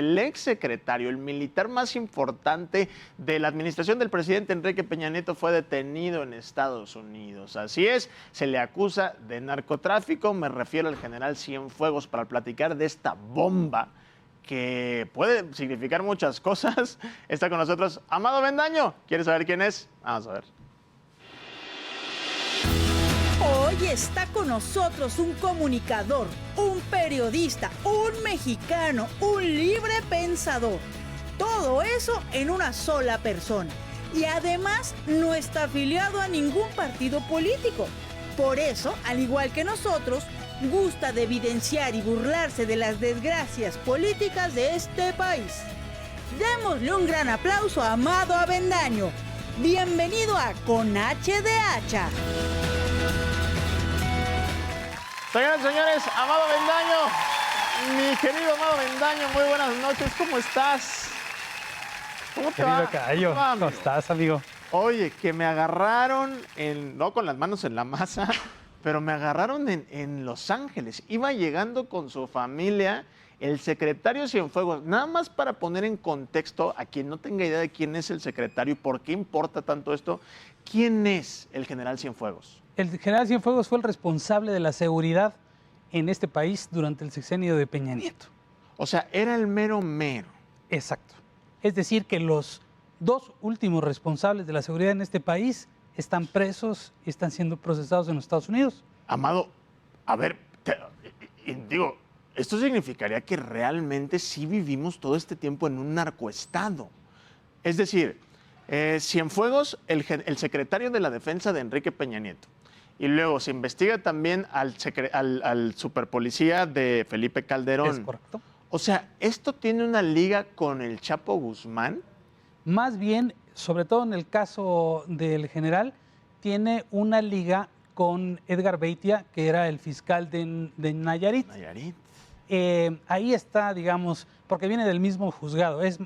El exsecretario, el militar más importante de la administración del presidente Enrique Peña Nieto, fue detenido en Estados Unidos. Así es, se le acusa de narcotráfico. Me refiero al general Cienfuegos para platicar de esta bomba que puede significar muchas cosas. Está con nosotros Amado Avendaño. ¿Quieres saber quién es? Vamos a ver. Hoy está con nosotros un comunicador, un periodista, un mexicano, un libre pensador. Todo eso en una sola persona. Y además no está afiliado a ningún partido político. Por eso, al igual que nosotros, gusta de evidenciar y burlarse de las desgracias políticas de este país. Démosle un gran aplauso a Amado Avendaño. Bienvenido a Con H de Hacha. Señoras y señores, Amado Avendaño, mi querido Amado Avendaño, muy buenas noches, ¿cómo estás? ¿Cómo te va? Cayo, ¿cómo estás, amigo? Oye, que me agarraron, no con las manos en la masa, pero me agarraron en Los Ángeles. Iba llegando con su familia, el secretario Cienfuegos, nada más para poner en contexto a quien no tenga idea de quién es el secretario y por qué importa tanto esto, ¿quién es el general Cienfuegos? El general Cienfuegos fue el responsable de la seguridad en este país durante el sexenio de Peña Nieto. O sea, era el mero mero. Exacto. Es decir, que los dos últimos responsables de la seguridad en este país están presos y están siendo procesados en los Estados Unidos. Amado, a ver, digo, esto significaría que realmente sí vivimos todo este tiempo en un narcoestado. Es decir, Cienfuegos, el secretario de la Defensa de Enrique Peña Nieto. Y luego se investiga también al superpolicía de Felipe Calderón. Es correcto. O sea, ¿esto tiene una liga con el Chapo Guzmán? Más bien, sobre todo en el caso del general, tiene una liga con Edgar Beitia, que era el fiscal de Nayarit. Ahí está, digamos, porque viene del mismo juzgado. Es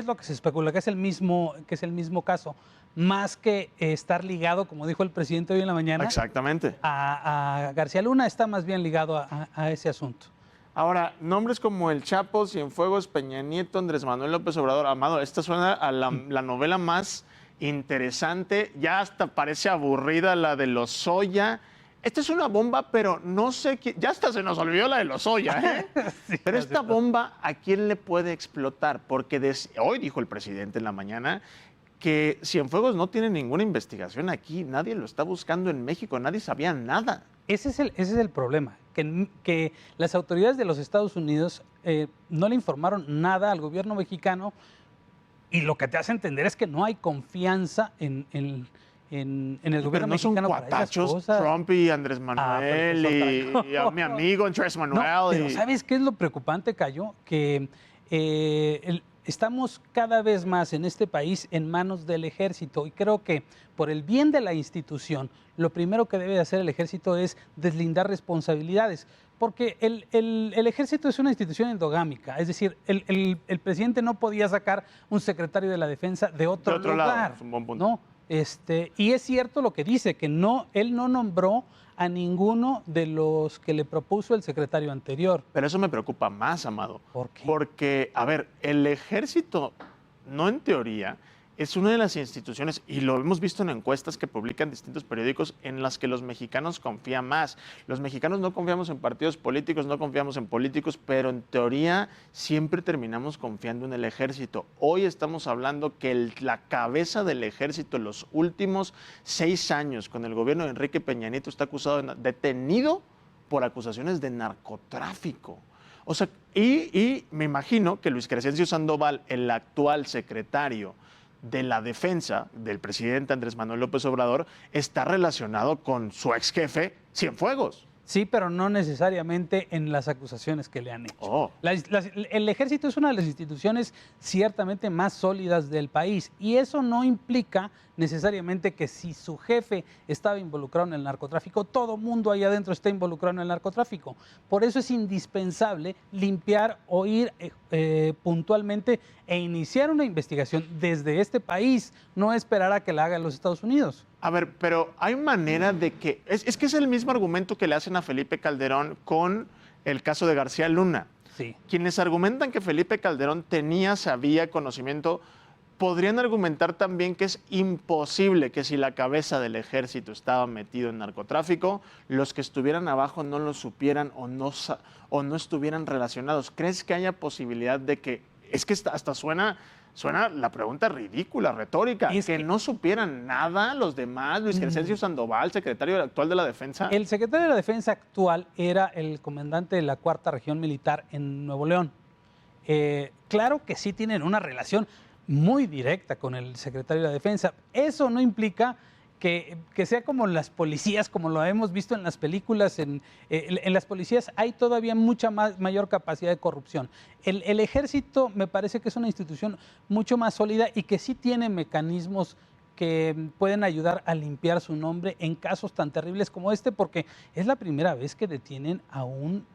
lo que se especula, que es el mismo caso. Más que estar ligado, como dijo el presidente hoy en la mañana, exactamente, a García Luna, está más bien ligado a ese asunto. Ahora, nombres como el Chapo, Cienfuegos, Peña Nieto, Andrés Manuel López Obrador, Amado, esta suena a la novela más interesante, ya hasta parece aburrida la de Lozoya. Esta es una bomba, pero no sé quién, ya hasta se nos olvidó la de Lozoya, ¿eh? Sí, pero esta bomba, ¿a quién le puede explotar? Porque hoy dijo el presidente en la mañana que Cienfuegos no tiene ninguna investigación aquí, nadie lo está buscando en México, nadie sabía nada. Ese es el problema, que las autoridades de los Estados Unidos no le informaron nada al gobierno mexicano y lo que te hace entender es que no hay confianza en el gobierno mexicano. No son cuatachos, Trump y Andrés Manuel y a mi amigo Andrés Manuel. No, pero ¿sabes qué es lo preocupante, Cayo? Que estamos cada vez más en este país en manos del ejército y creo que por el bien de la institución, lo primero que debe hacer el ejército es deslindar responsabilidades, porque el ejército es una institución endogámica, es decir, el presidente no podía sacar un secretario de la defensa de otro lugar. Lado, es un buen punto. ¿No? Y es cierto lo que dice, que él no nombró a ninguno de los que le propuso el secretario anterior. Pero eso me preocupa más, Amado. ¿Por qué? Porque, a ver, el ejército, no en teoría, es una de las instituciones, y lo hemos visto en encuestas que publican distintos periódicos, en las que los mexicanos confían más. Los mexicanos no confiamos en partidos políticos, no confiamos en políticos, pero en teoría siempre terminamos confiando en el ejército. Hoy estamos hablando que la cabeza del ejército en los últimos 6 años con el gobierno de Enrique Peña Nieto está detenido por acusaciones de narcotráfico. O sea, y me imagino que Luis Crescencio Sandoval, el actual secretario de la defensa del presidente Andrés Manuel López Obrador, está relacionado con su ex jefe Cienfuegos. Sí, pero no necesariamente en las acusaciones que le han hecho. El ejército es una de las instituciones ciertamente más sólidas del país y eso no implica necesariamente que si su jefe estaba involucrado en el narcotráfico, todo mundo ahí adentro está involucrado en el narcotráfico. Por eso es indispensable limpiar o ir puntualmente e iniciar una investigación desde este país, no esperar a que la hagan los Estados Unidos. A ver, pero hay manera de que... Es que es el mismo argumento que le hacen a Felipe Calderón con el caso de García Luna. Sí. Quienes argumentan que Felipe Calderón sabía, conocimiento, podrían argumentar también que es imposible que si la cabeza del ejército estaba metido en narcotráfico, los que estuvieran abajo no lo supieran o no estuvieran relacionados. ¿Crees que haya posibilidad de que, es que hasta suena la pregunta ridícula, retórica, que no supieran nada los demás? Luis Crescencio Sandoval, secretario actual de la Defensa. El secretario de la Defensa actual era el comandante de la 4ª Región Militar en Nuevo León. Claro que sí tienen una relación muy directa con el secretario de la Defensa. Eso no implica que sea como las policías, como lo hemos visto en las películas. En las policías hay todavía mayor capacidad de corrupción. El ejército me parece que es una institución mucho más sólida y que sí tiene mecanismos que pueden ayudar a limpiar su nombre en casos tan terribles como este, porque es la primera vez que detienen a un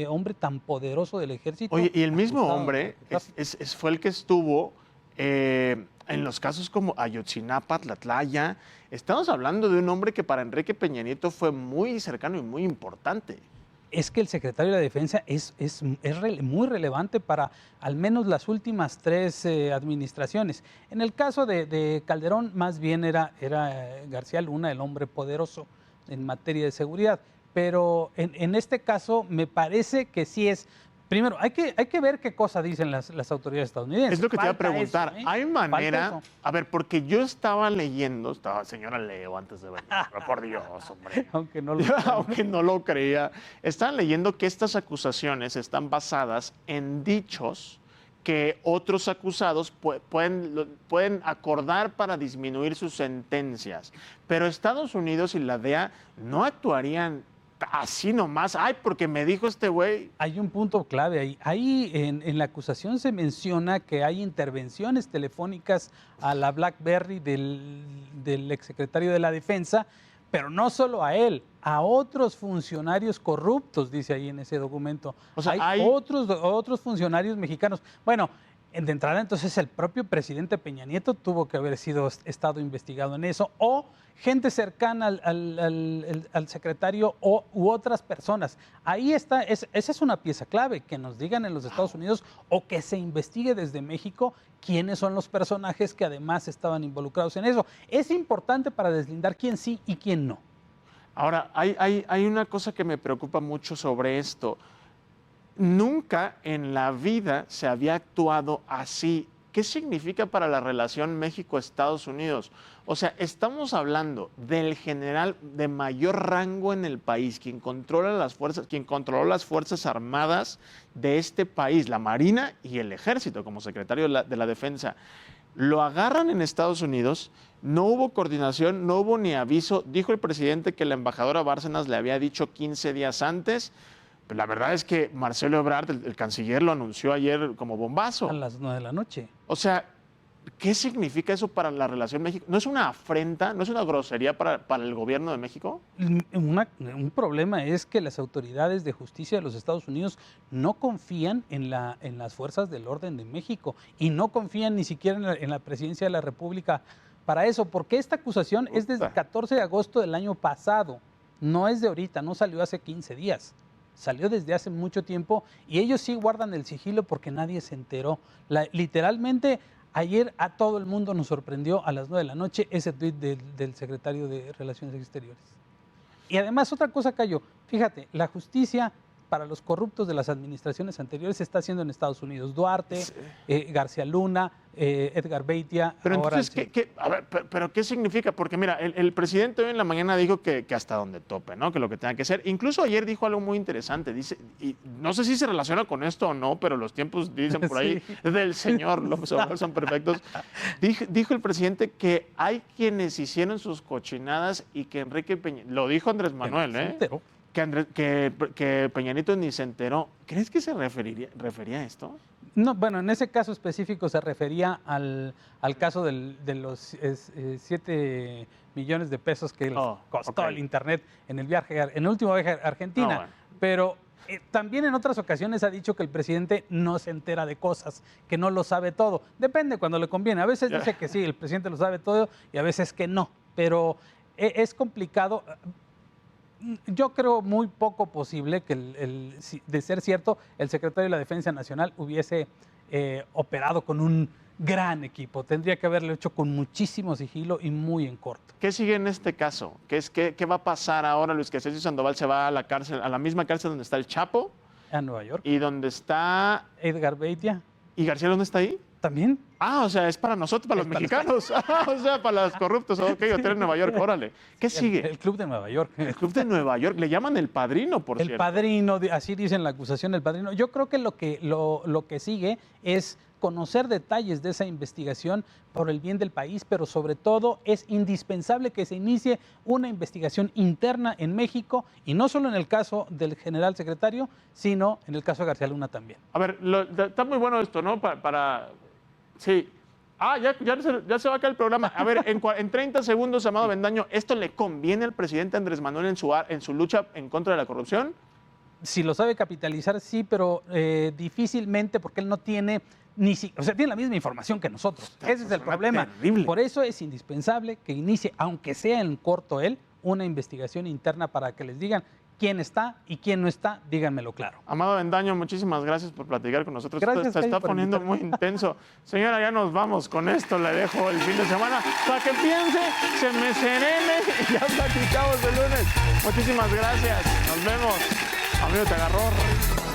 hombre tan poderoso del ejército. Oye, y el mismo hombre fue el que estuvo en los casos como Ayotzinapa, Tlatlaya. Estamos hablando de un hombre que para Enrique Peña Nieto fue muy cercano y muy importante. Es que el secretario de la Defensa es muy relevante para al menos las últimas 3 administraciones. En el caso de Calderón, más bien era García Luna el hombre poderoso en materia de seguridad. Pero en este caso me parece que sí es. Primero, hay que ver qué cosa dicen las autoridades estadounidenses. Es lo que te iba a preguntar. Eso, ¿hay manera? A ver, porque yo estaba leyendo, señora Leo antes de venir, por Dios, hombre. Aunque no lo creía. Estaban leyendo que estas acusaciones están basadas en dichos que otros acusados pueden acordar para disminuir sus sentencias. Pero Estados Unidos y la DEA no actuarían así nomás, porque me dijo este güey. Hay un punto clave ahí. Ahí en la acusación se menciona que hay intervenciones telefónicas a la BlackBerry del exsecretario de la Defensa, pero no solo a él, a otros funcionarios corruptos, dice ahí en ese documento. O sea, hay otros funcionarios mexicanos. Bueno, de entrada, entonces, el propio presidente Peña Nieto tuvo que haber estado investigado en eso, o gente cercana al secretario u otras personas. Ahí está, esa es una pieza clave, que nos digan en los Estados Unidos o que se investigue desde México quiénes son los personajes que además estaban involucrados en eso. Es importante para deslindar quién sí y quién no. Ahora, hay una cosa que me preocupa mucho sobre esto. Nunca en la vida se había actuado así. ¿Qué significa para la relación México-Estados Unidos? O sea, estamos hablando del general de mayor rango en el país, quien controló las Fuerzas Armadas de este país, la Marina y el Ejército, como secretario de la Defensa. Lo agarran en Estados Unidos, no hubo coordinación, no hubo ni aviso. Dijo el presidente que la embajadora Bárcenas le había dicho 15 días antes. Pero la verdad es que Marcelo Ebrard, el canciller, lo anunció ayer como bombazo. A las 9 de la noche. O sea, ¿qué significa eso para la relación México? ¿No es una afrenta, no es una grosería para el gobierno de México? Un problema es que las autoridades de justicia de los Estados Unidos no confían en las fuerzas del orden de México y no confían ni siquiera en la presidencia de la República para eso, porque esta acusación es desde el 14 de agosto del año pasado, no es de ahorita, no salió hace 15 días. Salió desde hace mucho tiempo y ellos sí guardan el sigilo porque nadie se enteró. Literalmente, ayer a todo el mundo nos sorprendió a las 9 de la noche ese tuit del secretario de Relaciones Exteriores. Y además, otra cosa, Cayo, fíjate, la justicia para los corruptos de las administraciones anteriores se está haciendo en Estados Unidos. Duarte, García Luna, Edgar Beitia. Pero entonces, ¿pero qué significa? Porque mira, el presidente hoy en la mañana dijo que hasta donde tope, ¿no? Que lo que tenga que ser. Incluso ayer dijo algo muy interesante. Dice, y no sé si se relaciona con esto o no, pero los tiempos, dicen por ahí, sí, del señor López Obrador son perfectos. Dijo el presidente que hay quienes hicieron sus cochinadas y que Enrique Peña, lo dijo Andrés Manuel, que Peña Nieto ni se enteró. ¿Crees que se refería a esto? No, bueno, en ese caso específico se refería al caso de los 7 millones de pesos que costó el Internet en el último viaje a Argentina. Bueno. Pero también en otras ocasiones ha dicho que el presidente no se entera de cosas, que no lo sabe todo. Depende cuando le conviene. A veces dice que sí, el presidente lo sabe todo y a veces que no. Pero es complicado. Yo creo muy poco posible que, de ser cierto, el secretario de la Defensa Nacional hubiese operado con un gran equipo. Tendría que haberlo hecho con muchísimo sigilo y muy en corto. ¿Qué sigue en este caso? ¿Qué va a pasar ahora? Luis Crescencio Sandoval se va a la cárcel, a la misma cárcel donde está el Chapo. A Nueva York. Y donde está... Edgar Beitia. ¿Y García dónde está ahí? También. Ah, o sea, es para nosotros, para los mexicanos. O sea, para los corruptos. Ok, hotel en Nueva York, órale. ¿Qué sigue? El Club de Nueva York. El Club de Nueva York. Le llaman el padrino, por cierto. El padrino, así dicen la acusación, el padrino. Yo creo que lo que sigue es conocer detalles de esa investigación por el bien del país, pero sobre todo es indispensable que se inicie una investigación interna en México, y no solo en el caso del general secretario, sino en el caso de García Luna también. A ver, está muy bueno esto, ¿no? Sí. Ah, ya se va a caer el programa. A ver, en 30 segundos, Amado Avendaño, ¿esto le conviene al presidente Andrés Manuel en su lucha en contra de la corrupción? Si lo sabe capitalizar, sí, pero difícilmente, porque él no tiene tiene la misma información que nosotros. Ese es el problema. Terrible. Por eso es indispensable que inicie, aunque sea en corto él, una investigación interna para que les digan quién está y quién no está, díganmelo claro. Amado Avendaño, muchísimas gracias por platicar con nosotros. Gracias, se está poniendo muy intenso. Señora, ya nos vamos con esto. Le dejo el fin de semana para que piense, se me serene y ya platicamos el lunes. Muchísimas gracias. Nos vemos. Amigo, te agarró.